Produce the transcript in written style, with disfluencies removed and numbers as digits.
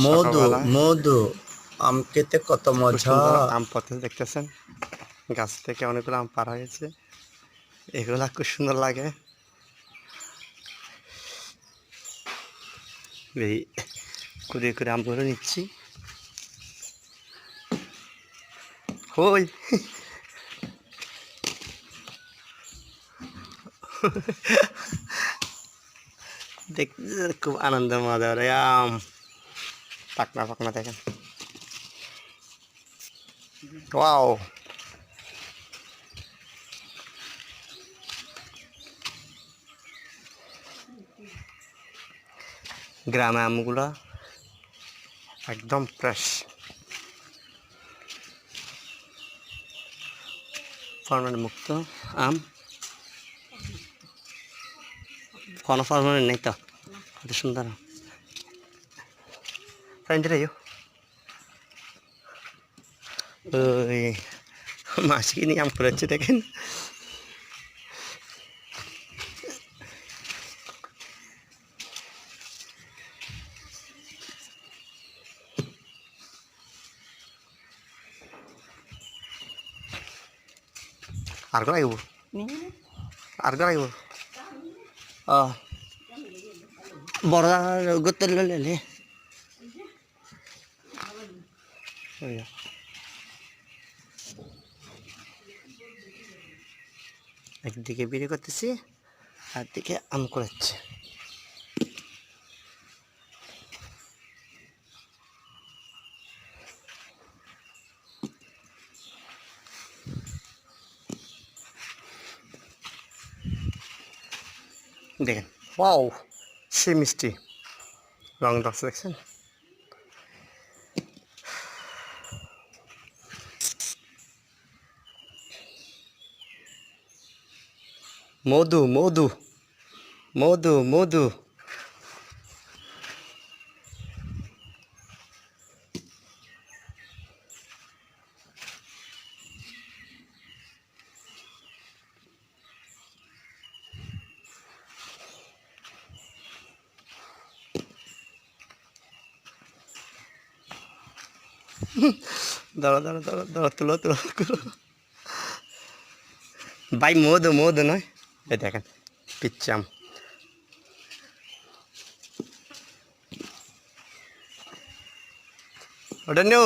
মধু সকালবেলায় মধু আম খেতে কত খুব মজা। সুন্দর আম পড়তে দেখতেছেন, গাছ থেকে অনেকগুলো আম পাড়া হয়েছে, এগুলা খুব সুন্দর লাগে। এই কুড়িয়ে করে আমগুলো নিচ্ছি। হই দেখতে খুব আনন্দ মজা করে আম পাকনা পাকনা দেখেন। ওয়াও, গ্রামে আমগুলো একদম ফ্রেশ, ফরমালিন মুক্ত আম, কোনো ফরমালিন নেই তো, কত সুন্দর ফ্রেন্ড রে। ওই মাসি নিয়ে আম করেছে দেখেন। আর কো লাগবো, আর কো লাগবো। ও বড় গোতে লে একদিকে বিড়ি করতেছি আর দিকে আম করাচ্ছে। দেখেন ওয়াও, সে মিষ্টি রং দশ দেখছেন। মধু মধু মধু মধু। দাঁড়া দাঁড়া দাঁড়া দাঁড়া, তুলো তুলো তুলো ভাই, মধু মধু নয়, এই দেখেন পিচ্চাম। ওটা নিও।